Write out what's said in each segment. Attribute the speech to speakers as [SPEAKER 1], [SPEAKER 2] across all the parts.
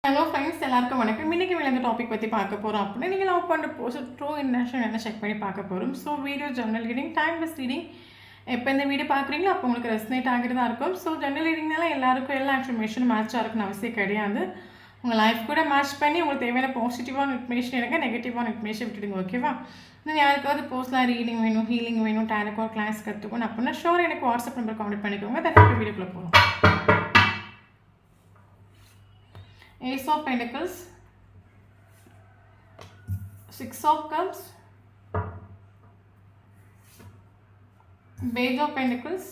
[SPEAKER 1] Hello friends எல்லாருக்கும் வணக்கம். இன்றைக்கி இந்த டாபிக் பற்றி பார்க்க போகிறோம் அப்படின்னா நீங்கள் லவ் பண்ணுற போஸ்ட் ட்ரூ இன்டென்ஷன் என்ன செக் பண்ணி பார்க்க போகிறோம். So video journal reading time bus reading எப்போ இந்த வீடியோ பார்க்குறீங்களோ அப்போ உங்களுக்கு ரெஸ்னேட் ஆகிறதா இருக்கும். ஸோ ஜெர்னல் ரீடிங்னால எல்லாருக்கும் எல்லா இன்ஃபர்மேஷனும் மேட்சாக இருக்குன்னு அவசியம் கிடையாது. உங்கள் லைஃப் கூட மேட்ச் பண்ணி உங்களுக்கு தேவையான பாசிட்டிவான இன்ஃபர்மேஷன் எடுங்க, நெகட்டிவான இன்ஃபர்மேஷன் விட்டுடுங்க. ஓகேவா? இன்னும் யாருக்காவது போஸ்ட்லாம் ரீடிங் வேணும், ஹீலிங் வேணும், டேரக்கோ கிளாஸ் கற்றுக்கணும் அப்படின்னா ஷோர் எனக்கு வாட்ஸ்அப் நம்பர் கான்டெக்ட் பண்ணிக்கோங்க. தனியாக வீடியோக்குள்ளே போகலாம். Ace of Pentacles, Six of Cups, Page of Pentacles,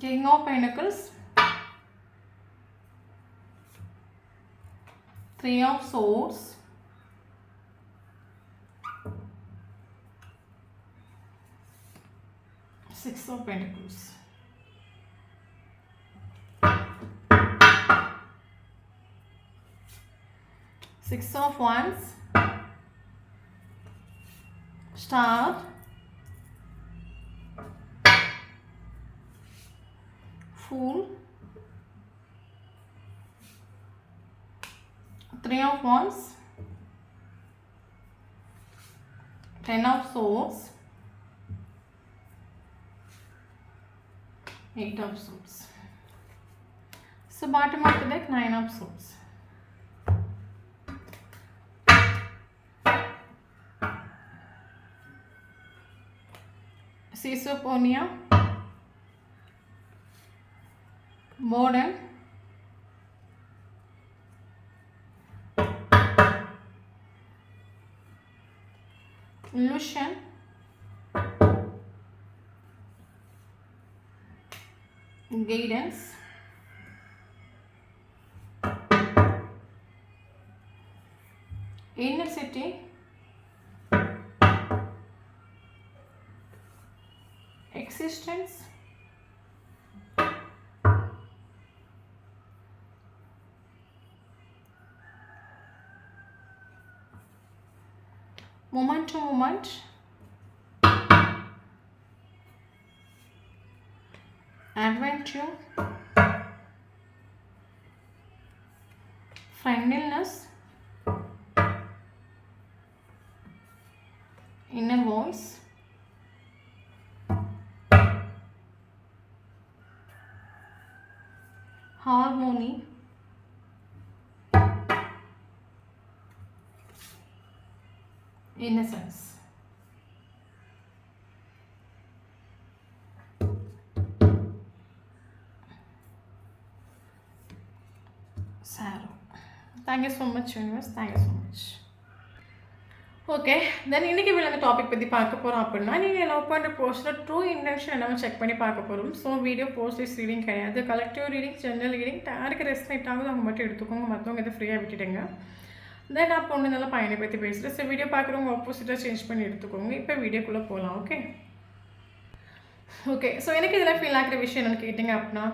[SPEAKER 1] King of Pentacles, Three of Swords, Six of Pentacles. Six of Wands, Star, Fool, Three of Wands, Ten of Swords, Eight of Swords. So bottom of the deck, Nine of Swords. Caesoponia, Modern, Illusion, Guidance, Inner City, Existence, Moment to Moment, Adventure, Friendliness, Inner Voice, Harmony, Innocence. Sorrow. Thank you so much, universe. Thank you so much. Okay, then இன்றைக்கி அந்த topic பற்றி பார்க்க போகிறோம் அப்படின்னா நீங்கள் love பண்ணுற போஸ்ட்டில் true intention என்னன்னு செக் பண்ணி பார்க்க போகிறோம். ஸோ வீடியோ போஸ்ட் ரீடிங் கிடையாது, கலெக்டிவ் ரீடிங், ஜென்ரல் ரீடிங். யாருக்கு ரெஸ்னேட் ஆகுது அவங்க மட்டும் எடுத்துக்கோங்க, மற்றவங்க இதை ஃப்ரீயாக விட்டுடுங்க. தென் நான் பொண்ணு நல்லா பையனை பற்றி பேசுகிறேன். ஸோ வீடியோ பார்க்குறவங்க ஆப்போசிட்டாக சேஞ்ச் பண்ணி எடுத்துக்கோங்க. இப்போ வீடியோக்குள்ளே போகலாம். ஓகே, ஸோ எனக்கு இதில் ஃபீல் ஆகிற விஷயம் என்னென்னு கேட்டிங்க அப்படின்னா,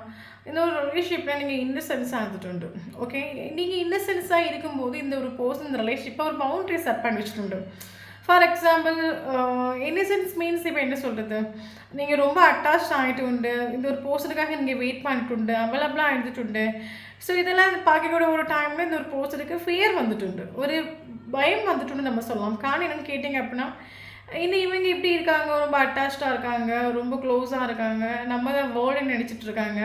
[SPEAKER 1] இந்த ஒரு ரிலேஷன்ஷிப்பில் நீங்கள் இன்னசென்ஸாக இருந்துட்டு. ஓகே, நீங்கள் இன்னசென்ஸாக இருக்கும்போது இந்த ஒரு பர்சன் இந்த ரிலேஷன்ஷிப்பை ஒரு பவுண்ட்ரி செட் பண்ணி வச்சுட்டு. ஃபார் எக்ஸாம்பிள், இன்னசென்ஸ் மீன்ஸ் இப்போ என்ன சொல்கிறது, நீங்கள் ரொம்ப அட்டாச் ஆகிட்டு உண்டு, இந்த ஒரு பர்சனுக்காக நீங்கள் வெயிட் பண்ணிட்டு உண்டு, அவைலபிளாக இருந்துட்டு. ஸோ இதெல்லாம் பார்க்கக்கூட ஒரு டைமில் இந்த ஒரு பர்சனுக்கு ஃபியர் வந்துட்டு, ஒரு பயம் வந்துட்டுன்னு நம்ம சொல்லலாம். காரணம் என்னென்னு கேட்டிங்க அப்படின்னா, இன்னும் இவங்க இப்படி இருக்காங்க, ரொம்ப அட்டாச்சாக இருக்காங்க, ரொம்ப க்ளோஸாக இருக்காங்க, நம்ம தான் வேர்ல்டுன்னு நினச்சிட்ருக்காங்க.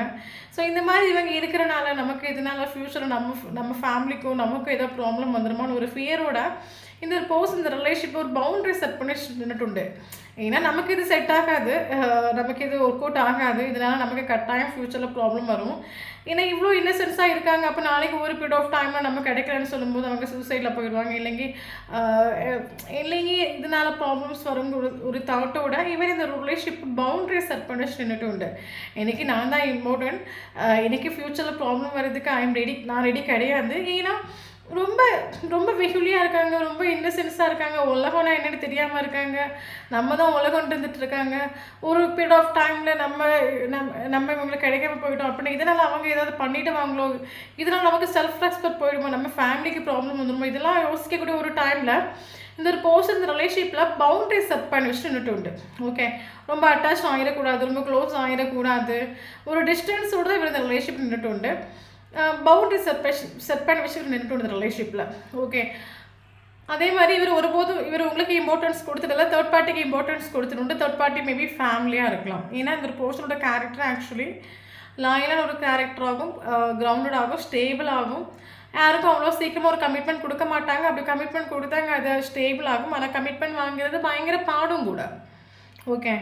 [SPEAKER 1] ஸோ இந்த மாதிரி இவங்க இருக்கிறனால நமக்கு இதனால ஃப்யூச்சரில் நம்ம ஃபேமிலிக்கும் நமக்கும் ஏதோ ப்ராப்ளம் வந்துடுமான்னு ஒரு ஃபியரோட இந்த ஒரு பர்சன் இந்த ரிலேஷன்ஷிப் ஒரு பவுண்ட்ரி செட் பண்ணி நின்றுட்டு. ஏன்னா நமக்கு இது செட் ஆகாது, நமக்கு இது ஒர்க் அவுட் ஆகாது, இதனால் நமக்கு கட்டாயம் ஃப்யூச்சரில் ப்ராப்ளம் வரும். ஏன்னா இவ்வளோ இன்னசென்ஸாக இருக்காங்க. அப்போ நாளைக்கு ஒரு பீரியட் ஆஃப் டைமில் நம்ம கிடைக்கலன்னு சொல்லும்போது அவங்க சூசைடில் போயிடுவாங்க, இல்லைங்க இதனால் ப்ராப்ளம்ஸ் வரும் ஒரு தாட்டோட இவர் இந்த ரிலேஷன்ஷிப் பவுண்ட்ரி செட் பண்ணி நின்றுட்டு. எனக்கு நான் தான் இம்பார்ட்டன்ட், எனக்கு ஃப்யூச்சரில் ப்ராப்ளம் வர்றதுக்கு நான் ரெடி கிடையாது. ஏன்னா ரொம்ப ரொம்ப வெகுலியாக இருக்காங்க, ரொம்ப இன்னசென்ஸாக இருக்காங்க, உலகம்னா என்னென்னு தெரியாமல் இருக்காங்க, நம்ம தான் உலகம் இருந்துட்டுருக்காங்க. ஒரு பீரியட் ஆஃப் டைமில் நம்ம இவங்களுக்கு கிடைக்காம போயிட்டோம் அப்படின்னா இதனால் அவங்க ஏதாவது பண்ணிவிடுவாங்களோ, இதனால் நமக்கு செல்ஃப் ரெஸ்பெக்ட் போயிடுமோ, நம்ம ஃபேமிலிக்கு ப்ராப்ளம் வந்துடுமோ, இதெல்லாம் யோசிக்கக்கூடிய ஒரு டைமில் இந்த ஒரு பர்சன் இந்த ரிலேஷன்ஷிப்பில் பவுண்டரிஸ் செட் பண்ணி வச்சுட்டு நின்றுட்டு ஓகே. ரொம்ப அட்டாச் ஆகிடக்கூடாது, ரொம்ப க்ளோஸ் ஆகிடக்கூடாது, ஒரு டிஸ்டன்ஸோடு தான் இவர் இந்த ரிலேஷன்ஷிப் நின்றுட்டு பவுண்டரி செட் பண்ணி வச்சுட்டு நின்றுட்டு இந்த ரிலேஷன்ஷிப்பில் ஓகே. அதே மாதிரி இவர் ஒருபோதும் இவர் உங்களுக்கு இம்பார்ட்டன்ஸ் கொடுத்துட்டு தேர்ட் பார்ட்டிக்கு இம்பார்ட்டன்ஸ் கொடுத்துட்டு தேர்ட் பார்ட்டி மேபி ஃபேமிலியாக இருக்கலாம். ஏன்னா இந்த ஒரு பர்சனோட கேரக்டர் ஆக்சுவலி லாயலான ஒரு கேரக்டர் ஆகும், கிரவுண்டட் ஆகும், ஸ்டேபிள் ஆகும். யாருக்கும் அவ்வளோ சீக்கிரமாக ஒரு கமிட்மெண்ட் கொடுக்க மாட்டாங்க. அப்படி கமிட்மெண்ட் கொடுத்தாங்க அது ஸ்டேபிள் ஆகும். ஆனால் கமிட்மெண்ட் வாங்குறது பயங்கர பாடும் கூட ஓகே.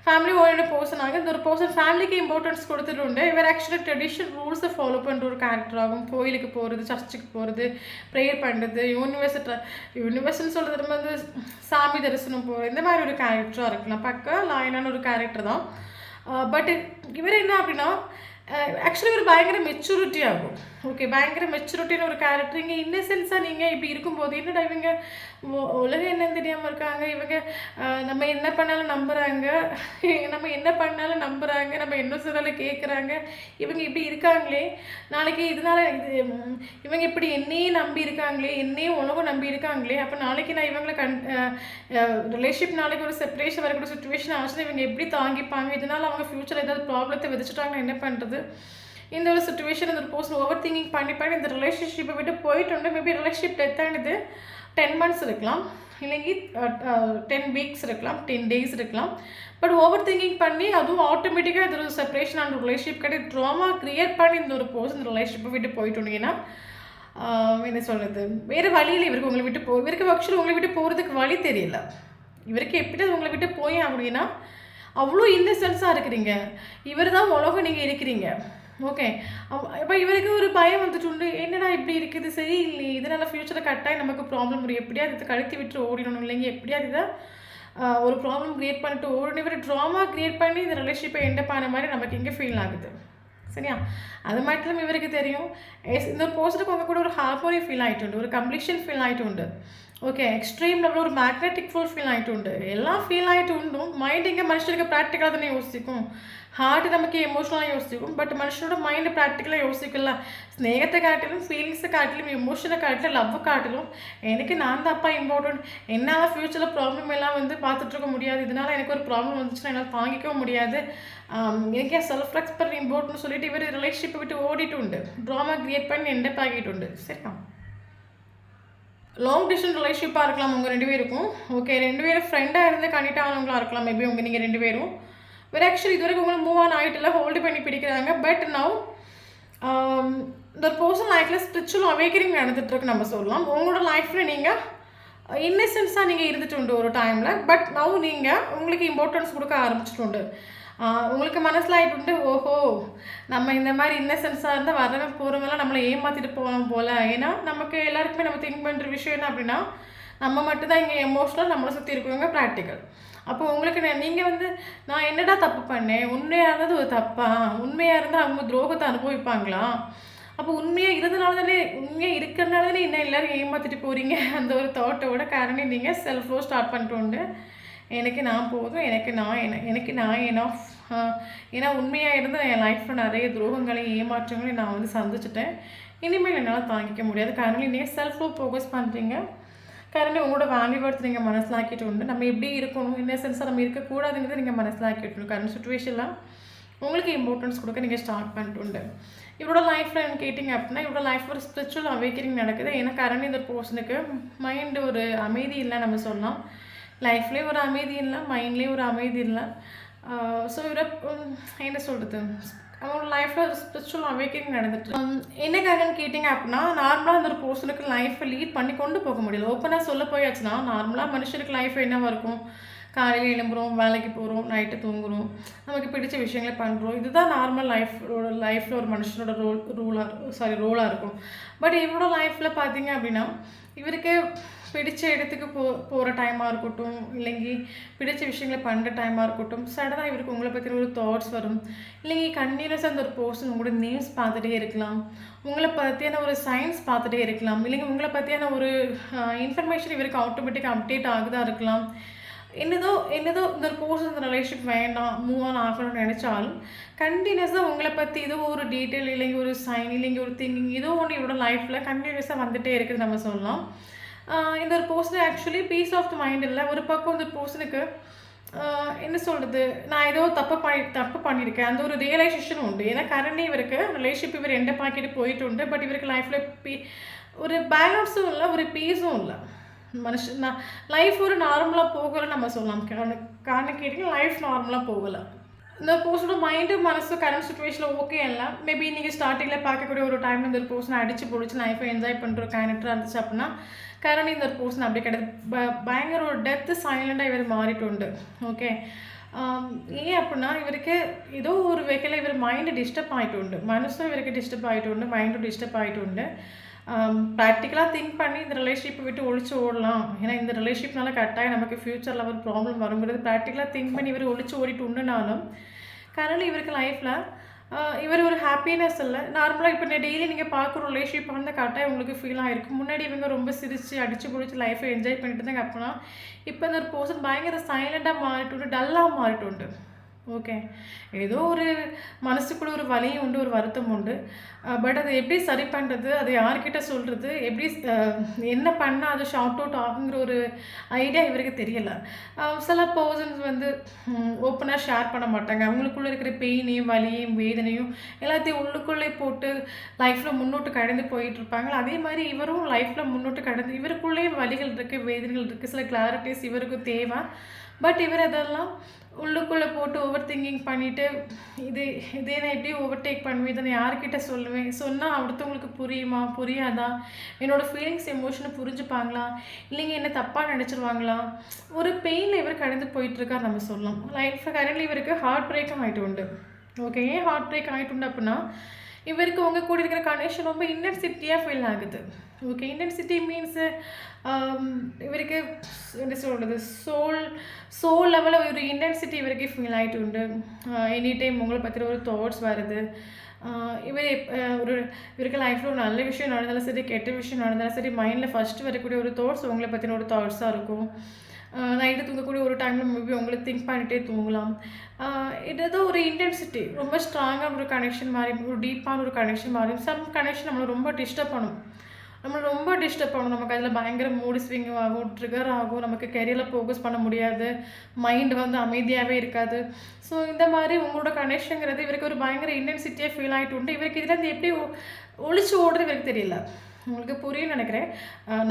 [SPEAKER 1] ஃபேமிலி ஓரியன்ட் பர்சனாக இந்த ஒரு பர்சன் ஃபேமிலிக்கு இம்பார்ட்டன்ஸ் கொடுத்துட்டு இவர் ஆக்சுவலி ட்ரெடிஷன் ரூல்ஸை ஃபாலோ பண்ணுற ஒரு கேரக்டர் ஆகும். கோயிலுக்கு போகிறது, சர்ச்சுக்கு போகிறது, ப்ரேயர் பண்ணுறது, யூனிவர்சல் சொல்கிறது நம்ம வந்து சாமி தரிசனம் போகிறது, இந்த மாதிரி ஒரு கேரக்டராக இருக்கலாம். பக்கா லாயலான ஒரு கேரக்டர் தான். பட் இவர் என்ன அப்படின்னா ஆக்சுவலி இவர் பயங்கர மெச்சூரிட்டி ஆகும் ஓகே. பயங்கர மெச்சூரிட்டின்னு ஒரு கேரக்டர். இங்கே இன்னசென்ஸாக நீங்கள் இப்படி இருக்கும்போது என்னடா இவங்க உலகம் என்னன்னு தெரியாமல் இருக்காங்க, இவங்க நம்ம என்ன பண்ணாலும் நம்புகிறாங்க, நம்ம என்ன பண்ணாலும் நம்புகிறாங்க, நம்ம என்ன சொன்னாலும் கேட்குறாங்க, இவங்க இப்படி இருக்காங்களே, நாளைக்கு இதனால இவங்க இப்படி என்னையும் நம்பி இருக்காங்களே, என்னையும் உலகம் நம்பி இருக்காங்களே, அப்போ நாளைக்கு நான் இவங்களை ரிலேஷன்ஷிப் நாளைக்கு ஒரு செப்பரேஷன் வரக்கூடிய சுச்சுவேஷன் ஆச்சுன்னா இவங்க எப்படி தாங்கிப்பாங்க, இதனால் அவங்க ஃப்யூச்சரில் ஏதாவது ப்ராப்ளத்தை விதிச்சுட்டாங்க என்ன பண்ணுறது. இந்த ஒரு சுச்சுவேஷன் இந்த ஒரு பர்சன் ஓவர் திங்கிங் பண்ணி இந்த ரிலேஷன்ஷிப்பை விட்டு போயிட்டு மேபி ரிலேஷன்ஷிப் டெத் ஆனது 10 months இருக்கலாம், இல்லைங்கி 10 weeks இருக்கலாம், 10 days இருக்கலாம். பட் ஓவர் திங்கிங் பண்ணி அதுவும் ஆட்டோமேட்டிக்காக இது ஒரு செப்பரேஷன் அண்ட் ரிலேஷன்ஷிப் கிடையாது ட்ராமா க்ரியேட் பண்ணி இந்த ஒரு பர்சன் ரிலேஷன்ஷிப்பை விட்டு போயிட்டோங்கன்னா என்ன சொல்கிறது, வேறு வழியில் இவருக்கு உங்களை விட்டு இவருக்கு ஆக்சுவலி உங்களை விட்டு போகிறதுக்கு வழி தெரியல. இவருக்கு எப்படி உங்களை விட்டு போய் அப்படின்னா அவ்வளோ இன்னசென்ஸாக இருக்கிறீங்க, இவர் தான் உலகம் நீங்கள் இருக்கிறீங்க ஓகே. இப்போ இவருக்கு ஒரு பயம் வந்துட்டு என்னடா இப்படி இருக்குது, சரி இல்லை இதனால் ஃப்யூச்சரில் கட்டாயம் நமக்கு ப்ராப்ளம் வரும், எப்படியாவது இதை கழுத்தி விட்டு ஓடிடணும், இல்லைங்க எப்படியாவது இதை ஒரு ப்ராப்ளம் க்ரியேட் பண்ணிட்டு ஓடணும். இவர் ட்ராமா க்ரியேட் பண்ணி இந்த ரிலேஷன்ஷிப்பை எண்ட் பண்ண மாதிரி நமக்கு இங்கே ஃபீல் ஆகுது சரியா. அது மட்டும் இவருக்கு தெரியும் இந்த ஒரு பர்சனுக்கு உங்கள் கூட ஒரு ஹார்மோனி ஃபீல் ஆகிட்டு ஒரு கம்ப்ளீஷன் ஃபீல் ஆகிட்டு ஓகே. எக்ஸ்ட்ரீம் லெவலில் ஒரு மேக்னெட்டிக் ஃபுல் ஃபீல் ஆகிட்டு எல்லாம் ஃபீல் ஆகிட்டு மைண்ட் இங்கே மனுஷனுக்கு ப்ராக்டிக்கலாக தானே யோசிக்கும், ஹார்ட் நமக்கு எமோஷனலாக யோசிக்கும். பட் மனுஷனோட மைண்டு ப்ராக்டிக்கலாக யோசிக்கல. ஸ்நேகத்தை காட்டிலும், ஃபீலிங்ஸை காட்டிலும், எமோஷனை காட்டிலும், லவ்வை காட்டிலும் எனக்கு நான் தான் அப்பா இம்பார்ட்டன்ட், என்னால் ஃப்யூச்சரில் ப்ராப்ளம் எல்லாம் வந்து பார்த்துட்ருக்க முடியாது, இதனால் எனக்கு ஒரு ப்ராப்ளம் வந்துச்சுன்னா என்னால் தாங்கிக்கவும் முடியாது, எனக்கு செல்ஃப் ரெஸ்பெக்ட் இம்பார்ட்டன் சொல்லிட்டு இவர் ரிலேஷன்ஷிப்பை விட்டு ஓடிட்டு ட்ராமா க்ரியேட் பண்ணி எண்டப் ஆகிட்டு சரியா. லாங் டிஸ்டன்ஸ் ரிலேஷன்ஷிப்பாக இருக்கலாம் உங்கள் 2 பேருக்கும் ஓகே. 2 பேரும் ஃப்ரெண்டாக இருந்து கண்டிப்பாக ஆனவங்களாக இருக்கலாம் மேபி நீங்கள் 2 பேரும். வேறு ஆக்சுவலி இது வரைக்கும் உங்களுக்கு மூவ் ஆன் ஆகிட்டுல ஹோல்டு பண்ணி பிடிக்கிறாங்க. பட் நவ் இந்த பர்சன் லைஃப்பில் ஸ்பிரிச்சுவல் அவேக்கரிங் நடந்துகிட்ருக்கு நம்ம சொல்லலாம். உங்களோட லைஃப்பில் நீங்கள் இன்னசென்ஸாக நீங்கள் இருந்துட்டு ஒரு டைமில். பட் நவ் நீங்கள் உங்களுக்கு இம்பார்ட்டன்ஸ் கொடுக்க ஆரம்பிச்சிட்டு உங்களுக்கு மனசில் ஆகிட்டு ஓஹோ நம்ம இந்த மாதிரி இன்னசென்ஸாக இருந்தால் வரவன் போகிறவங்களாம் நம்மளை ஏமாற்றிட்டு போகலாம் போல். ஏன்னா நமக்கு எல்லாருக்குமே நம்ம திங்க் பண்ணுற விஷயம் என்ன அப்படின்னா நம்ம மட்டும்தான் இங்கே எமோஷனல், நம்மளை சுற்றி இருக்கிறவங்க ப்ராக்டிக்கல். அப்போ உங்களுக்கு நீங்கள் வந்து நான் என்னடா தப்பு பண்ணேன், உண்மையாக இருந்தது ஒரு தப்பா, உண்மையாக இருந்தால் அவங்க துரோகத்தை அனுபவிப்பாங்களா, அப்போ உண்மையாக இருக்கிறதுனால தானே இன்னும் எல்லோரும் ஏமாற்றிட்டு போகிறீங்க அந்த ஒரு தாட்டோட காரணம் நீங்கள் செல்ஃப் லோ ஸ்டார்ட் பண்ணிட்டு எனக்கு நான் போதும், எனக்கு நான் எனாஃப். ஏன்னா உண்மையாக இருந்து என் லைஃப்பில் நிறைய துரோகங்களையும் ஏமாற்றங்களையும் நான் வந்து சந்திச்சிட்டேன், இனிமேல் என்னால் தாங்கிக்க முடியாது. காரணம் நீங்கள் செல்ஃப் லோ ஃபோக்கஸ் பண்ணுறீங்க, காரணம் உங்களோட வேல்யூ வர்த்து நீங்கள் மனசிலாக்கிட்டு நம்ம எப்படி இருக்கணும், இன்னசென்ஸாக நம்ம இருக்கக்கூடாதுங்கிறது நீங்கள் மனசிலாக்கிட்டு கரண்ட் சுச்சுவேஷனில் உங்களுக்கு இம்பார்ட்டன்ஸ் கொடுக்க நீங்கள் ஸ்டார்ட் பண்ணிட்டு இவரோட லைஃப்பில் எனக்கு கேட்டிங்க அப்படின்னா இவரோட லைஃப்பில் ஒரு ஸ்பிரிச்சுவல் அவேக்கரிங் நடக்குது. ஏன்னா கரண்ட் இந்த பர்சனுக்கு மைண்டு ஒரு அமைதி இல்லை நம்ம சொல்லலாம், லைஃப்லேயே ஒரு அமைதி இல்லை, மைண்ட்லேயே ஒரு அமைதி இல்லை. ஸோ இவரை என்ன சொல்கிறது, அவங்களோட லைஃப்பில் ஒரு ஸ்பிரிச்சுவல் அவேக்கரிங் நடந்துட்டு என்ன காரணம்னு கேட்டிங்க அப்படின்னா நார்மலாக அந்த ஒரு பர்சனுக்கு லைஃப்பை லீட் பண்ணி கொண்டு போக முடியல. ஓப்பனாக சொல்ல போயாச்சுன்னா நார்மலாக மனுஷனுக்கு லைஃப் என்னவாக இருக்கும், காலையில் எழும்புகிறோம், வேலைக்கு போகிறோம், நைட்டு தூங்குகிறோம், நமக்கு பிடிச்ச விஷயங்களை பண்ணுறோம், இதுதான் நார்மல் லைஃப்பில் ஒரு மனுஷனோட ரோலாக இருக்கும். பட் இவரோட லைஃப்பில் பார்த்தீங்க அப்படின்னா இவருக்கு பிடிச்ச இடத்துக்கு போகிற டைமாக இருக்கட்டும், இல்லைங்கி பிடிச்ச விஷயங்களை பண்ணுற டைமாக இருக்கட்டும், சடனாக இவருக்கு உங்களை பற்றின ஒரு தாட்ஸ் வரும், இல்லைங்கி கண்டினியூஸாக அந்த ஒரு பர்சன் உங்களோட நேம்ஸ் பார்த்துட்டே இருக்கலாம், உங்களை பற்றியான ஒரு சயின்ஸ் பார்த்துட்டே இருக்கலாம், இல்லைங்க உங்களை பற்றியான ஒரு இன்ஃபர்மேஷன் இவருக்கு ஆட்டோமேட்டிக்காக அப்டேட் ஆகுதா இருக்கலாம். என்னதோ இந்த ஒரு பர்சன் இந்த ரிலேஷன்ஷிப் வேண்டாம், மூவ் ஆன் ஆகணும்னு நினச்சாலும் கண்டினியூஸாக உங்களை பற்றி ஏதோ ஒரு டீட்டெயில், இல்லைங்க ஒரு சைன், இல்லைங்க ஒரு திங்கிங், ஏதோ ஒன்று இவரோட லைஃப்பில் கண்டினியூஸாக வந்துகிட்டே இருக்குது நம்ம சொல்லலாம். இந்த ஒரு person actually peace of the mind இல்லை. ஒரு பக்கம் இந்த பர்சனுக்கு என்ன சொல்கிறது, நான் ஏதோ தப்பு பண்ணியிருக்கேன் அந்த ஒரு ரியலைசேஷனும் உண்டு. ஏன்னா கரண்ட்லி இவருக்கு ரிலேஷன்ஷிப் இவர் எண்டப் ஆக்கிட்டு போயிட்டு உண்டு. பட் இவருக்கு லைஃப்பில் ஒரு பேலன்ஸும் இல்லை, ஒரு பீஸும் இல்லை. நான் லைஃப் ஒரு நார்மலாக போகலை நம்ம சொல்லலாம். காரணம் கேட்டிங்கன்னா லைஃப் நார்மலாக போகலை. இந்த பர்சனோட மைண்டு மனசு கரண்ட் சுச்சுவேஷனில் ஓகே இல்லை. மேபி நீங்கள் ஸ்டார்டிங்கில் பார்க்கக்கூடிய ஒரு டைமில் இந்த ஒரு பர்சனை அடித்து பிடிச்சி லைஃப்பை என்ஜாய் பண்ணுற கேரக்டராக இருந்துச்சு அப்படின்னா கரண்ட் இந்த ஒரு பர்சன் அப்படி கிடையாது. பயங்கர ஒரு டெத்து சைலண்டாக இவர் மாறிட்டு உண்டு. ஓகே, ஏன் அப்படின்னா இவருக்கு ஏதோ ஒரு வகையில் இவர் மைண்டு டிஸ்டர்ப் ஆகிட்டு உண்டு. மனசும் இவருக்கு டிஸ்டர்ப் ஆகிட்டு உண்டு, மைண்டும் டிஸ்டர்ப் ஆகிட்டு உண்டு. ப்ராக்டிக்கலாக திங்க் பண்ணி இந்த ரிலேஷன்ஷிப்பை விட்டு ஒழிச்சு ஓடலாம். ஏன்னா இந்த ரிலேஷன்ஷிப்னால கட்டாயம் நமக்கு ஃப்யூச்சரில் ஒரு ப்ராப்ளம் வருங்கிறது ப்ராக்டிக்கலாக திங்க் பண்ணி இவர் ஒழிச்சு ஓடிட்டு உண்டுனாலும் கரண்ட் இவருக்கு லைஃப்பில் இவர் ஒரு ஹாப்பினஸ் இல்லை. நார்மலாக இப்போ டெய்லி நீங்கள் பார்க்குற ரிலேஷன்ஷிப் வந்து கரெக்டாக உங்களுக்கு ஃபீல் ஆகிருக்கும். முன்னாடி இவங்க ரொம்ப சிரித்து அடித்து பிடிச்சி லைஃப்பை என்ஜாய் பண்ணிட்டு தாங்க. அப்படின்னா இப்போ இந்த ஒரு பர்சன் பயங்கர சைலண்டாக மாறிட்டு உண்டு, டல்லாக மாறிட்டு உண்டு. ஓகே, ஏதோ ஒரு மனசுக்குள்ள ஒரு வலியும் உண்டு, ஒரு வருத்தம் உண்டு. பட் அதை எப்படி சரி பண்ணுறது, அதை யார்கிட்ட சொல்கிறது, எப்படி என்ன பண்ணால் அது ஷார்ட் அவுட் ஆகுங்கிற ஒரு ஐடியா இவருக்கு தெரியலை. சில பர்சன்ஸ் வந்து ஓப்பனாக ஷேர் பண்ண மாட்டாங்க. அவங்களுக்குள்ளே இருக்கிற பெயினையும் வலியையும் வேதனையும் எல்லாத்தையும் உள்ளுக்குள்ளே போட்டு லைஃப்பில் முன்னோட்டு கடந்து போயிட்டுருப்பாங்க. அதே மாதிரி இவரும் லைஃப்பில் முன்னோட்டு கடந்து இவருக்குள்ளேயும் வலிகள் இருக்குது, வேதனைகள் இருக்குது, சில கிளாரிட்டிஸ் இவருக்கு தேவை. பட் இவர் அதெல்லாம் உள்ளுக்குள்ளே போட்டு ஓவர் திங்கிங் பண்ணிவிட்டு இதே நான் எப்படி ஓவர்டேக் பண்ணுவேன், இதை நான் யார்கிட்ட சொல்லுவேன், சொன்னால் அடுத்தவங்களுக்கு புரியுமா புரியாதா, என்னோடய ஃபீலிங்ஸ் எமோஷனை புரிஞ்சுப்பாங்களா, இல்லைங்க என்ன தப்பாக நினச்சிருவாங்களா, ஒரு பெயினில் இவர் கடந்து போயிட்டுருக்கார் நம்ம சொல்லலாம். லைஃப்பில் கரண்ட்லி இவருக்கு ஹார்ட் பிரேக்கும் ஆகிட்டு உண்டு. ஓகே, ஏன் ஹார்ட் பிரேக் ஆகிட்டு உண்டு அப்படின்னா இவருக்கு உங்கள் கூட இருக்கிற கனெக்ஷன் ரொம்ப இன்டென்சிட்டியாக ஃபீல் ஆகுது. ஓகே, இன்டென்சிட்டி மீன்ஸு இவருக்கு என்ன சொல்கிறது, சோல் லெவலில் ஒரு இன்டென்சிட்டி இவருக்கு ஃபீல் ஆகிட்டு உண்டு. எனி டைம் உங்களை பற்றின ஒரு தாட்ஸ் வருது. இவர் இவருக்கு லைஃப்பில் ஒரு நல்ல விஷயம் நடந்தாலும் சரி, கெட்ட விஷயம் நடந்தாலும் சரி, மைண்டில் ஃபஸ்ட்டு வரக்கூடிய ஒரு தாட்ஸ் உங்களை பற்றின ஒரு தாட்ஸாக இருக்கும். நைட்டு தூங்கக்கூடிய ஒரு டைமில் மேபி உங்களை திங்க் பண்ணிகிட்டே தூங்கலாம். இது ஏதோ ஒரு இன்டென்சிட்டி ரொம்ப ஸ்ட்ராங்கான ஒரு கனெக்ஷன் மாதிரி, ஒரு டீப்பான ஒரு கனெக்ஷன் மாதிரி. சம் கனெக்ஷன் நம்மளை ரொம்ப டிஸ்டர்ப் பண்ணும். நமக்கு அதில் பயங்கர மூடு ஸ்விங் ஆகும், ட்ரிகர் ஆகும், நமக்கு கெரியரில் ஃபோக்கஸ் பண்ண முடியாது, மைண்டு வந்து அமைதியாகவே இருக்காது. ஸோ இந்த மாதிரி உங்களோட கனெக்ஷனுங்கிறது இவருக்கு ஒரு பயங்கர இன்டென்சிட்டியாக ஃபீல் ஆகிட்டு உண்டு. இவருக்கு இதில் எப்படி ஒழிச்சு ஓடுறது இவருக்கு தெரியல. உங்களுக்கு புரியும் நினைக்கிறேன்.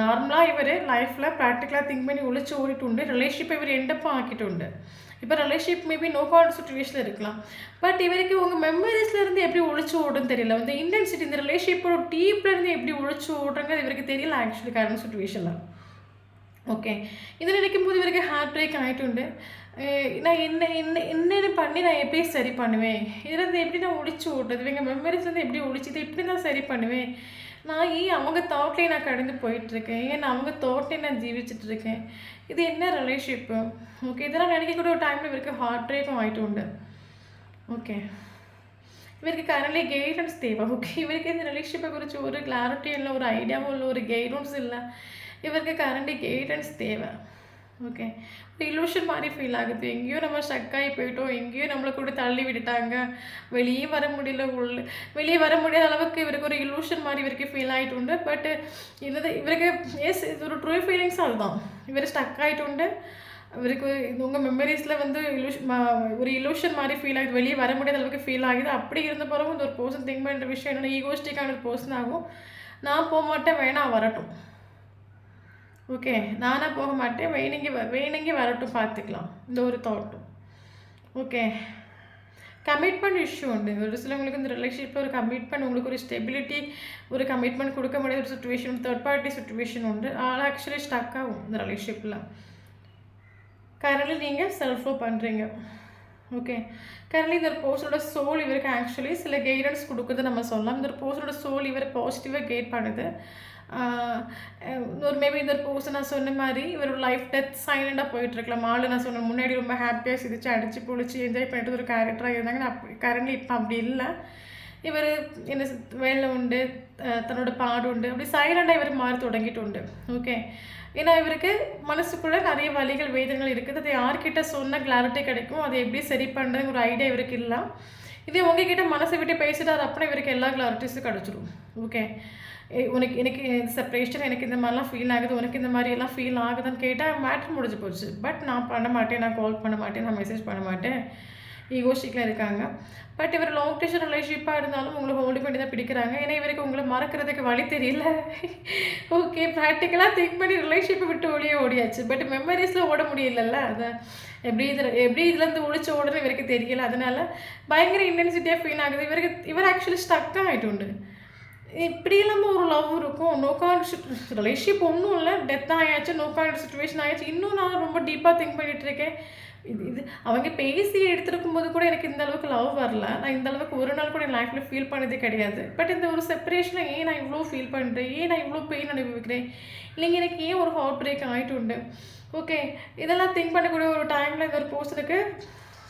[SPEAKER 1] நார்மலாக இவர் லைஃப்பில் ப்ராக்டிக்கலாக திங்க் பண்ணி ஒழிச்சு ஓடிட்டு உண்டு. ரிலேஷன்ஷிப்பை இவர் எண்டப் ஆக்கிட்டு உண்டு. இப்போ ரிலேஷன்ஷிப் மேபி நோ கான்ட் சுச்சுவேஷனில் இருக்கலாம். பட் இவருக்கு உங்கள் மெமரிஸ்லேருந்து எப்படி ஒழிச்சு ஓடுன்னு தெரியல. வந்து இன்டென்சிட்டி இந்த ரிலேஷன்ஷிப்போட டீப்லேருந்து எப்படி ஒழிச்சு ஓடுறது இவருக்கு தெரியல ஆக்சுவலி கரண்ட் சுச்சுவேஷனில். ஓகே, இதை நினைக்கும் போது இவருக்கு ஹார்ட் பிரேக் ஆகிட்டு உண்டு. நான் என்னென்ன பண்ணி நான் எப்படி சரி பண்ணுவேன், இதுலேருந்து எப்படி நான் ஒழிச்சு ஓடுறது, எங்கள் மெமரிஸ்லேருந்து எப்படி ஒழிச்சு இதை எப்படி நான் சரி பண்ணுவேன், நான் ஏன் அவங்க தாட்லேயே நான் கடந்து போயிட்டுருக்கேன், ஏன் அவங்க தாட்லேயே நான் ஜீவிச்சிட்ருக்கேன், இது என்ன ரிலேஷன்ஷிப்பு. ஓகே, இதெல்லாம் நினைக்கக்கூடிய ஒரு டைமில் இவருக்கு ஹார்ட் பிரேக்கும் ஆகிட்டு உண்டு. ஓகே, இவருக்கு கரண்ட்லி கைடன்ஸ் தேவை. ஓகே, இவருக்கு இந்த ரிலேஷன்ஷிப்பை குறித்து ஒரு கிளாரிட்டி இல்லை, ஒரு ஐடியாவும் இல்லை, ஒரு கைடன்ஸ் இல்லை. இவருக்கு கரண்ட்லி கைடன்ஸ் தேவை. ஓகே, ஒரு இலூஷன் மாதிரி ஃபீல் ஆகுது. எங்கேயோ நம்ம ஸ்டக்காகி போயிட்டோம், எங்கேயோ நம்மளை கூட தள்ளி விட்டுட்டாங்க, வெளியே வர முடியல, வெளியே வர முடியாத அளவுக்கு இவருக்கு ஒரு இலூஷன் மாதிரி இவருக்கு ஃபீல் ஆகிட்டு உண்டு. பட் இவருக்கு இது ஒரு ட்ரூ ஃபீலிங்ஸ் அதுதான். இவர் ஸ்டக் ஆகிட்டு உண்டு. இவருக்கு உங்கள் மெமரிஸில் வந்து ஒரு இலூஷன் மாதிரி ஃபீல் ஆகுது, வெளியே வர முடியாத அளவுக்கு ஃபீல் ஆகுது. அப்படி இருந்த பிறகு இந்த ஒரு பர்சன் திங்க் பண்ணுற விஷயம் என்னென்னா ஈகோஸ்டிக்கான ஒரு பர்சன் ஆகும். நான் போக மாட்டேன், வேணாம் வரட்டும். ஓகே, நானாக போக மாட்டேன், வேணுங்கி வரட்டும், பார்த்துக்கலாம், இந்த ஒரு தாட்டும். ஓகே, கமிட்மெண்ட் இஷ்யூ உண்டு. ஒரு சிலவங்களுக்கு இந்த ரிலேஷன்ஷிப்பில் ஒரு கமிட்மெண்ட், உங்களுக்கு ஒரு ஸ்டெபிலிட்டி, ஒரு கமிட்மெண்ட் கொடுக்க முடியாத ஒரு சுச்சுவேஷன், தேர்ட் பார்ட்டி சுச்சுவேஷன் உண்டு. ஆனால் ஆக்சுவலி ஸ்டக் ஆகும் இந்த ரிலேஷன்ஷிப்பில். கரண்ட்லி நீங்கள் செல்ஃப் லவ் பண்ணுறீங்க. ஓகே, கரண்ட்லி இந்த பர்சனோட சோல் இவருக்கு ஆக்சுவலி சில கைடன்ஸ் கொடுக்குது நம்ம சொல்லலாம். இந்த பர்சனோட சோல் இவர் பாசிட்டிவாக கைட் பண்ணுது. ஒரு மேபி இந்த பர்சன் நான் சொன்ன மாதிரி இவர் லைஃப் டெத் சைலண்டாக போயிட்டுருக்கலாம். நான் சொன்ன முன்னாடி ரொம்ப ஹாப்பியாக சிரித்து அடித்து பொழிச்சு என்ஜாய் பண்ணிட்டு ஒரு கேரக்டராக இருந்தாங்க. கரண்ட்லி இப்போ அப்படி இல்லை. இவர் என்ன வேலை உண்டு, தன்னோட பாடு உண்டு, அப்படி சைலண்டாக இவர் மாறி தொடங்கிட்டு உண்டு. ஓகே, ஏன்னா இவருக்கு மனசுக்குள்ளே நிறைய வலிகள் வேதனைகள் இருக்குது. அதை யார்கிட்ட சொன்ன கிளாரிட்டி கிடைக்கும், அதை எப்படி சரி பண்ணுறதுங்க ஒரு ஐடியா இவருக்கு இல்லை. இதே உங்ககிட்ட மனசை விட்டு பேசிட்டார் அப்படின்னா இவருக்கு எல்லா கிளாரிட்டிஸும் கிடச்சிரும். ஓகே. உனக்கு எனக்கு செப்பரேஷன் எனக்கு இந்த மாதிரிலாம் ஃபீல் ஆகுது, உனக்கு இந்த மாதிரியெல்லாம் ஃபீல் ஆகுதுன்னு கேட்டால் மேட்ரு முடிஞ்சு போச்சு. பட் நான் பண்ண மாட்டேன், நான் கால் பண்ண மாட்டேன், நான் மெசேஜ் பண்ண மாட்டேன், ஈகோஸ்டிக்கில் இருக்காங்க. பட் இவர் லாங் டிஸ்டன்ஸ் ரிலேஷன்ஷிப்பாக இருந்தாலும் உங்களை ஹோல்டு பண்ணி தான் பிடிக்கிறாங்க. ஏன்னா இவருக்கு உங்களை மறக்கிறதுக்கு வழி தெரியல. ஓகே, ப்ராக்டிக்கலாக திங்க் பண்ணி ரிலேஷன்ஷிப்பை விட்டு ஓடியாச்சு. பட் மெமரிஸில் ஓட முடியலல்ல. அதான் எப்படி இதுலேருந்து ஒழிச்சு ஓடுறது இவருக்கு தெரியல. அதனால பயங்கர இன்டென்சிட்டியாக ஃபீல் ஆகுது. இவர் ஆக்சுவலி ஸ்டக்காக ஆகிட்டு. இப்படி இல்லாமல் ஒரு லவ் இருக்கும். நோ கான்ட் ரிலேஷன்ஷிப் ஒன்றும் இல்லை, டெத் ஆயாச்சு, நோ கான்ட் சுச்சுவேஷன் ஆயாச்சு. இன்னும் நான் ரொம்ப டீப்பாக திங்க் பண்ணிகிட்டு இருக்கேன். இது அவங்க பேசி எடுத்துருக்கும் போது கூட எனக்கு இந்த அளவுக்கு லவ் வரல. நான் இந்த அளவுக்கு ஒரு நாள் கூட என் லைஃப்பில் ஃபீல் பண்ணதே கிடையாது. பட் இந்த ஒரு செப்பரேஷனை ஏன் நான் இவ்வளோ ஃபீல் பண்ணுறேன், ஏன் நான் இவ்வளோ பெயின் அனுபவிக்கிறேன், இல்லைங்க எனக்கு ஏன் ஒரு ஹார்ட் பிரேக் ஆகிட்டு உண்டு. ஓகே, இதெல்லாம் திங்க் பண்ணக்கூடிய ஒரு டைமில் இந்த ஒரு பர்சனுக்கு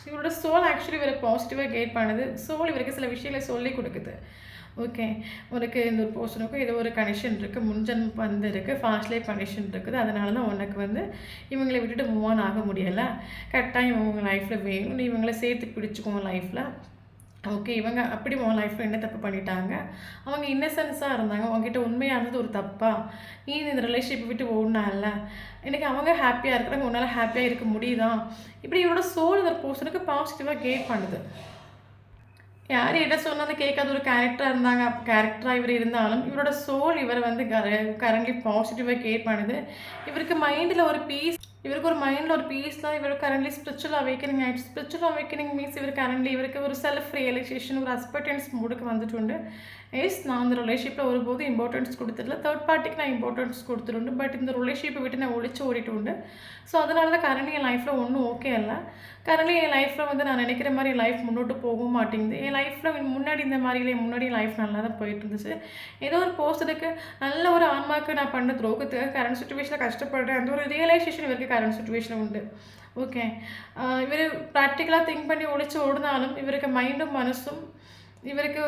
[SPEAKER 1] இவரோட சோல் ஆக்சுவலி இவரை பாசிட்டிவாக கெயின் பண்ணுது. சோல் இவருக்கு சில விஷயங்களை சொல்லி கொடுக்குது. ஓகே, உனக்கு இந்த ஒரு பர்சனுக்கும் ஏதோ ஒரு கனெக்ஷன் இருக்குது, முன்ஜென்மம் வந்து இருக்குது, ஃபாஸ்ட் லைஃப் கனெக்ஷன் இருக்குது. அதனால தான் உனக்கு வந்து இவங்களை விட்டுட்டு மூவ் ஆன் ஆக முடியலை. கரெக்டாக இவங்க லைஃப்பில் வேணும், நீ இவங்களை சேர்த்து பிடிச்சிக்கோங்க லைஃப்பில். ஓகே, இவங்க அப்படி உன் லைஃப்பில் என்ன தப்பு பண்ணிட்டாங்க, அவங்க இன்னசென்ஸாக இருந்தாங்க, உங்ககிட்ட உண்மையாக இருந்தது ஒரு தப்பா, நீ இந்த ரிலேஷன்ஷிப்பை விட்டு ஓடினால, இன்றைக்கி அவங்க ஹாப்பியாக இருக்கிறாங்க, உன்னால் ஹாப்பியாக இருக்க முடியுதா. இப்படி இவரோட சோல் இந்த பர்சனுக்கு பாசிட்டிவாக கெயின் பண்ணுது. யார் என்ன சொன்னாலும் கேட்காத ஒரு கேரக்டராக இருந்தாங்க. கேரக்டராக இவர் இருந்தாலும் இவரோட சோல் இவர் வந்து கரண்ட்லி பாசிட்டிவாக கேர் பண்ணுது. இவருக்கு மைண்டில் ஒரு பீஸ், இவருக்கு ஒரு மைண்டில் ஒரு பீஸ் தான். இவர் கரண்ட்லி ஸ்பிரிச்சுவல் அவேக்கனிங் ஆகிடுச்சு. ஸ்பிரிச்சுவல் அவேக்கனிங் மீன்ஸ் இவர் கரண்ட்லி இவருக்கு ஒரு செல்ஃப் ரியலைசேஷன், ஒரு அக்செப்டன்ஸ் மூடுக்கு வந்துட்டு. நான் அந்த ரிலேஷன்ஷிப்பில் ஒருபோது இம்பார்ட்டன்ஸ் கொடுத்துடல, தேர்ட் பார்ட்டிக்கு நான் இம்பார்ட்டன்ஸ் கொடுத்துருண்டு. பட் இந்த ரிலேஷன்ஷிப்பை விட்டு நான் ஒழிச்சு ஓடிட்டு. ஸோ அதனால தான் கரண்ட்லி என் லைஃப்பில் ஒன்றும் ஓகே இல்லை. கரண்ட்லி என் லைஃப்பில் வந்து நான் நினைக்கிற மாதிரி என் லைஃப் முன்னோட்டு போகவும் மாட்டேங்குது. என் லைஃப்பில் முன்னாடி இந்த மாதிரிலே முன்னாடி லைஃப் நல்லா தான் போயிட்டு இருந்துச்சு. ஏதோ ஒரு போஸ்ட்டுக்கு நல்ல ஒரு ஆன்மாவுக்கு நான் பண்ண துரோகத்துக்கு கரண்ட் சுச்சுவேஷனில் கஷ்டப்படுறேன். அந்த ஒரு ரியலைசேஷன் இவருக்கு கரண்ட் சுச்சுவேஷன் உண்டு. ஓகே, இவர் ப்ராக்டிக்கலாக திங்க் பண்ணி ஒழிச்சு ஓடினாலும் இவருக்கு மைண்டும் மனசும் இவருக்கு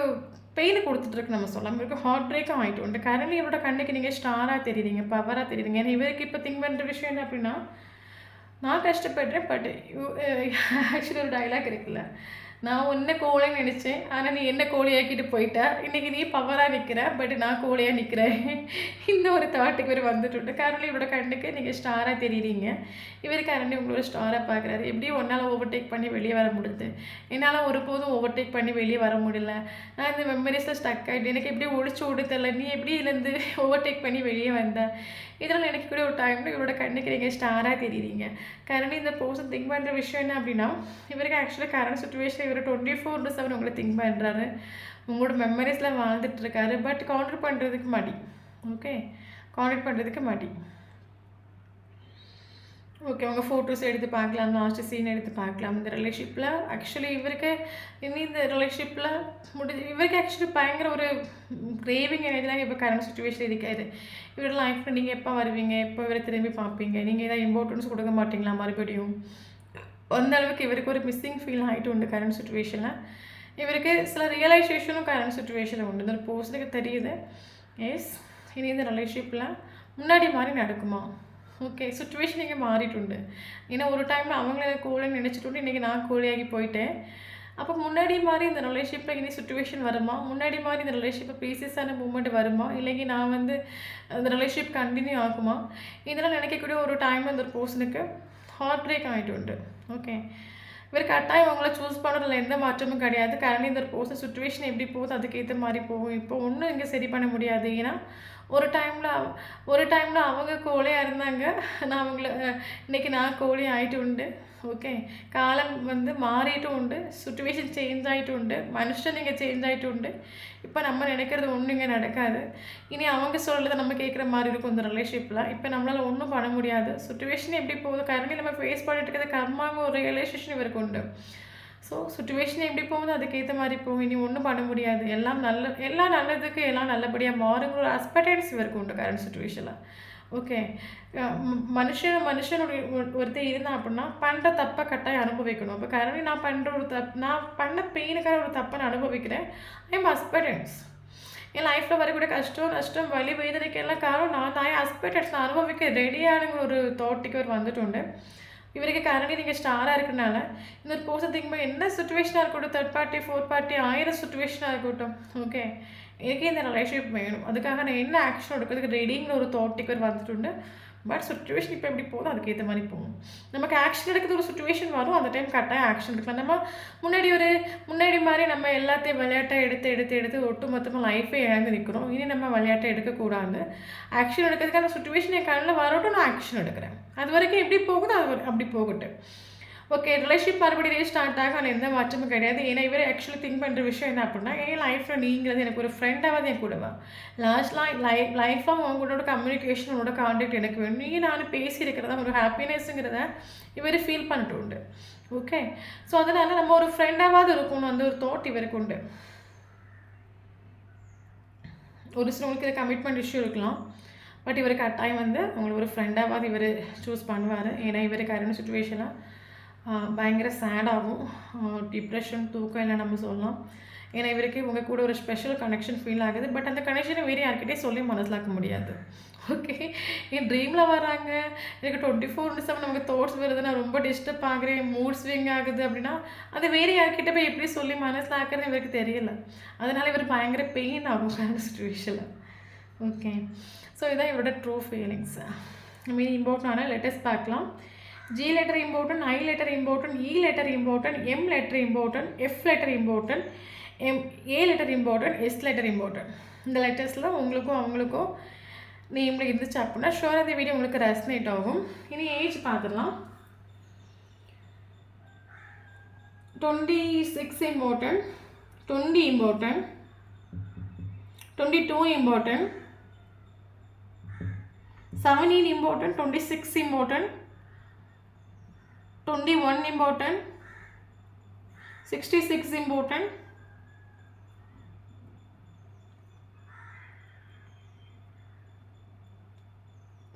[SPEAKER 1] பெயின் கொடுத்துட்ருக்கு நம்ம சொல்லலாம். இவருக்கு ஹார்ட் பிரேக்கும் ஆகிட்டு. கரண்ட்லி இவரோட கண்ணுக்கு நீங்கள் ஸ்டாராக தெரியுறீங்க, பவராக தெரியுறீங்க. ஏன்னா இவருக்கு இப்போ திங்க் பண்ணுற விஷயம் என்ன அப்படின்னா, நான் கஷ்டப்படுறேன், பட் ஆக்சுவலி ஒரு டைலாக் இருக்குல்ல, நான் உன்னை கோழைன்னு நினச்சேன், ஆனால் நீ என்ன கோழியாக்கிட்டு போயிட்ட, இன்றைக்கி நீ பவராக நிற்கிற, பட் நான் கோழியாக நிற்கிறேன். இந்த ஒரு தாட்டுக்கு இவர் வந்துட்டு. கரண்ட்லி இவரோட கண்ணுக்கு நீங்கள் ஸ்டாராக தெரியுறீங்க, இவர் கரண்ட்லி உங்களோட ஸ்டாராக பார்க்குறாரு. எப்படியும் ஒன்றால் ஓவர்டேக் பண்ணி வெளியே வர முடியுது, என்னால் ஒருபோதும் ஓவர்டேக் பண்ணி வெளியே வர முடியல. நான் இந்த மெமரிஸில் ஸ்டக் ஆகிட்டு எனக்கு எப்படி ஒழிச்சு ஓடுத்தல, நீ எப்படி இதுலேருந்து ஓவர்டேக் பண்ணி வெளியே வந்த. இதெல்லாம் எனக்கு கூட ஒரு டைமில் இவரோட கண்ணுக்கு நீங்கள் ஸ்டாராக தெரியுறீங்க. கரண்ட்லி இந்த பர்சன் திங்க் பண்ணுற விஷயம் என்ன அப்படின்னா, இவருக்கு ஆக்சுவலாக கரண்ட் சுச்சுவேஷன் இவர் 24/7 உங்களை திங்க் பண்ணுறாரு, உங்களோட மெமரிஸில் வாழ்ந்துட்டுருக்காரு. பட் கான்ட்ரிட் பண்ணுறதுக்கு மாட்டி. ஓகே, கான்ட்ரிட் பண்ணுறதுக்கு மாட்டி. ஓகே, உங்கள் ஃபோட்டோஸ் எடுத்து பார்க்கலாம், லாஸ்ட்டு சீன் எடுத்து பார்க்கலாம். இந்த ரிலேஷன்ஷிப்பில் ஆக்சுவலி இவருக்கு இனி இந்த ரிலேஷன்ஷிப்பில் இவருக்கு ஆக்சுவலி பயங்கர ஒரு கிரேவிங் எனர்ஜிலாம் இப்போ கரண்ட் சுச்சுவேஷன் இருக்காது. இவரோட லைஃப்பில் நீங்கள் எப்போ வருவீங்க, எப்போ இவரை திரும்பி பார்ப்பீங்க, நீங்கள் ஏதாவது இம்பார்ட்டன்ஸ் கொடுக்க மாட்டிங்களா மறுபடியும். அந்த அளவுக்கு இவருக்கு ஒரு மிஸ்ஸிங் ஃபீல் ஆகிட்டு கரண்ட் சுச்சுவேஷனில். இவருக்கு சில ரியலைசேஷனும் கரண்ட் சுச்சுவேஷனில் உண்டு. இந்த பர்சனுக்கு தெரியுது, எஸ் இனி இந்த ரிலேஷன்ஷிப்பில் முன்னாடி மாதிரி நடக்குமா. ஓகே, சுச்சுவேஷன் இங்கே மாறிட்டு. ஏன்னா ஒரு டைமில் அவங்கள கோழின்னு நினச்சிட்டு இன்றைக்கி நான் கோழியாகி போயிட்டேன். அப்போ முன்னாடி மாதிரி இந்த ரிலேஷன்ஷிப்பில் இனி சுச்சுவேஷன் வருமா, முன்னாடி மாதிரி இந்த ரிலேஷன்ஷிப்பில் பீசியஸான மூமெண்ட் வருமா, இல்லைங்க நான் வந்து அந்த ரிலேஷன்ஷிப் கண்டினியூ ஆகுமா, இதெல்லாம் நினைக்கக்கூடிய ஒரு டைம் அந்த ஒரு பர்சனுக்கு ஹார்ட் பிரேக் ஆகிட்டு. ஓகே, இவர் கட்டாயம் அவங்கள சூஸ் பண்ணுறதுல எந்த மாற்றமும் கிடையாது. கரண்ட்லி இந்த ஒரு பர்சன் சுச்சுவேஷன் எப்படி போகுது அதுக்கேற்ற மாதிரி போகும். இப்போ ஒன்றும் இங்கே சரி பண்ண முடியாது. ஏன்னா ஒரு டைமில் அவங்க கோழியாக இருந்தாங்க, நான் அவங்கள இன்றைக்கி நான் கோழி ஆகிட்டு. ஓகே, காலம் வந்து மாறிட்டு, சுச்சுவேஷன் சேஞ்ச் ஆகிட்டு, மனுஷன் இங்கே சேஞ்ச் ஆகிட்டு. இப்போ நம்ம நினைக்கிறது ஒன்றும் இங்கே நடக்காது. இனி அவங்க சொல்கிறத நம்ம கேட்குற மாதிரி இருக்கும் இந்த ரிலேஷன்ஷிப்பில். இப்போ நம்மளால் ஒன்றும் பண்ண முடியாது. சுச்சுவேஷன் எப்படி போகுது, கரண்ட்லி நம்ம ஃபேஸ் பண்ணிட்டு இருக்கிறது கர்மாங்க ஒரு ரியலைசேஷன் இவருக்கு உண்டு. ஸோ சுச்சுவேஷன் எப்படி போகுது அதுக்கேற்ற மாதிரி போகும். இனி ஒன்றும் பண்ண முடியாது. எல்லாம் நல்லதுக்கு எல்லாம் நல்லபடியாக மாறுங்கிற ஒரு அக்செப்டன்ஸ் இவருக்கு உண்டு கரண்ட் சுச்சுவேஷனில். ஓகே, மனுஷனுடைய ஒருத்தர் இருந்தால் அப்படின்னா பண்ணுற தப்பை கட்டாயம் அனுபவிக்கணும். அப்போ கரண்ட்லி நான் பண்ணுற ஒரு நான் பண்ண பெயினுக்கான ஒரு தப்பை நான் அனுபவிக்கிறேன். I am acceptance. என் லைஃப்பில் வரக்கூடிய கஷ்டம் வலி வேதனைக்கு எல்லாம் காரணம் நான் ஹஸ்பண்டன்ஸ் நான் அனுபவிக்க ரெடியானுங்கிற ஒரு தாட்டுக்கு அவர் வந்துட்டு. இவருக்கு கரண்ட்லி நீங்கள் ஸ்டாராக இருக்கிறனால இந்த ஒரு பர்சன் திங்க் என்ன சுச்சுவேஷனாக இருக்கட்டும், தேர்ட் பார்ட்டி, ஃபோர்த் பார்ட்டி, 1000 சுச்சுவேஷனாக இருக்கட்டும், ஓகே, எனக்கே இந்த ரிலேஷன்ஷிப் வேணும். அதுக்காக நான் என்ன ஆக்ஷன் எடுக்கிறதுக்கு ரெடிங்கிற ஒரு தாட்டுக்கு வந்துட்டு. பட் சுச்சுவேஷன் இப்போ எப்படி போதும் அதுக்கேற்ற மாதிரி போகும். நமக்கு ஆக்ஷன் எடுக்கிறது ஒரு சுச்சுவேஷன் வரும், அந்த டைம் கரெக்டாக ஆக்ஷன் எடுக்கலாம். நம்ம முன்னாடி மாதிரி நம்ம எல்லாத்தையும் விளையாட்டை எடுத்து ஒட்டு மொத்தமாக லைஃபே இழந்து நிற்கிறோம். இனி நம்ம விளையாட்டை எடுக்கக்கூடாது. ஆக்ஷன் எடுக்கிறதுக்கான சுச்சுவேஷன் என் கண்ணில் வரட்டும், நான் ஆக்ஷன் எடுக்கிறேன். அது வரைக்கும் எப்படி போகுதோ அது அப்படி போகட்டும். ஓகே, ரிலேஷன்ஷிப் மறுபடியும் ஸ்டார்ட் ஆகும், அதில் எந்த மாற்றமும் கிடையாது. ஏன்னா இவர் ஆக்சுவலி திங்க் பண்ணுற விஷயம் என்ன அப்படின்னா, என் லைஃப்பில் நீங்கிறது எனக்கு ஒரு ஃப்ரெண்டாவது என் கூடவா, லைஃப்பாக உங்களோட கம்யூனிகேஷன், உங்களோட கான்டாக்ட் எனக்கு வேணும். நீ நானும் பேசியிருக்கிறதா ஒரு ஹாப்பினஸ்ங்கிறத இவர் ஃபீல் பண்ணிட்டு உண்டு. ஓகே, ஸோ அதனால் நம்ம ஒரு ஃப்ரெண்டாவது இருக்கணும், அந்த ஒரு தாட் இவருக்கு உண்டு. ஒரு சிலவங்களுக்கு இது கமிட்மெண்ட் இஷ்யூ இருக்கலாம். பட் இவருக்கு கட்டாயம் உங்களுக்கு ஒரு ஃப்ரெண்டாவது இவர் சூஸ் பண்ணுவார். ஏன்னா இவருக்கு கரண்ட் சுச்சுவேஷனாக பயங்கர சேடாகும், டிப்ரெஷன், தூக்கம் இல்லை நம்ம சொல்லலாம். ஏன்னா இவருக்கு உங்கள் கூட ஒரு ஸ்பெஷல் கனெக்ஷன் ஃபீல் ஆகுது. பட் அந்த கனெக்ஷனை வேறு யார்கிட்டே சொல்லி மனசிலாக்க முடியாது. ஓகே, என் ட்ரீமில் வராங்க, எனக்கு 24/7 நமக்கு தாட்ஸ் வருது, நான் ரொம்ப டிஸ்டர்ப் ஆகுறேன், மூட் ஸ்விங் ஆகுது அப்படின்னா அது வேறு யார்கிட்ட போய் எப்படி சொல்லி மனசிலாக்குறது இவருக்கு தெரியல. அதனால் இவர் பயங்கர பெயின் ஆகும் அந்த சுச்சுவேஷனில். ஓகே, ஸோ இதுதான் இவரோட ட்ரூ ஃபீலிங்ஸ். மீன் இம்பார்ட்டன்டான லெட்டர்ஸ் பார்க்கலாம். G letter important, I letter important, E letter important, M letter important, F letter important, A letter important, S letter important. இந்த லெட்டர்ஸில் உங்களுக்கும் அவங்களுக்கும் நேமில் இருந்துச்சு அப்படின்னா ஷோராக இந்த வீடியோ உங்களுக்கு ரெசனேட் ஆகும். இனி ஏஜ் பார்த்துடலாம். 26 important, 20 important, 22 important, 17 important, 26 important, 21 important, 66 important,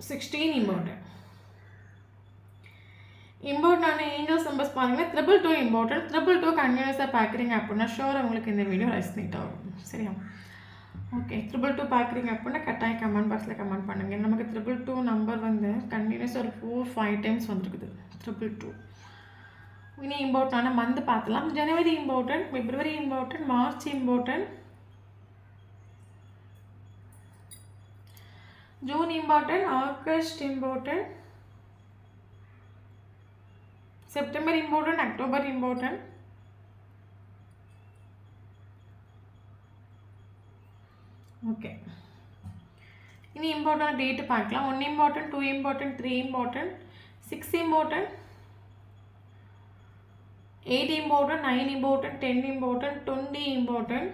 [SPEAKER 1] 16 important. இம்பார்ட்டன்டான ஏஞ்சல்ஸ் நம்பர்ஸ் பாருங்கள். 222 இம்பார்ட்டன்ட். 222 கண்டினியூஸாக பார்க்குறீங்க அப்படின்னா ஷோராக உங்களுக்கு இந்த வீடியோ ரெசனேட் ஆகும். சரியா? ஓகே, 222 பார்க்குறீங்க அப்படின்னா கட்டாயம் கமெண்ட் பாக்ஸில் கமெண்ட் பண்ணுங்கள். நமக்கு 222 நம்பர் கண்டினியூஸாக ஒரு 4-5 டைம்ஸ் வந்துருக்குது. 222. இனி இம்பார்ட்டன்டான மந்த் பார்த்துலாம். January important, February important, March important, June important, August important, September important, October important, okay. இனி இம்பார்ட்டன்ட் டேட்டு பார்க்கலாம். 1 important, 2 important, 3 important, 6 important, 8 important, 9 important, 10 important, 20 important,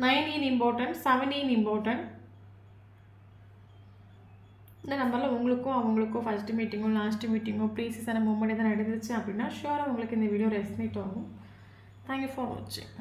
[SPEAKER 1] 19 important, 17 important. இந்த நம்பரில் உங்களுக்கும் அவங்களுக்கும் ஃபஸ்ட்டு மீட்டிங்கோ லாஸ்ட்டு மீட்டிங்கோ ப்ரீசியஸான மூமெண்ட் எதாவது நடந்துச்சு அப்படின்னா ஷூராக உங்களுக்கு இந்த வீடியோ ரெசனேட் ஆகும். தேங்க்யூ ஃபார் வாட்சிங்.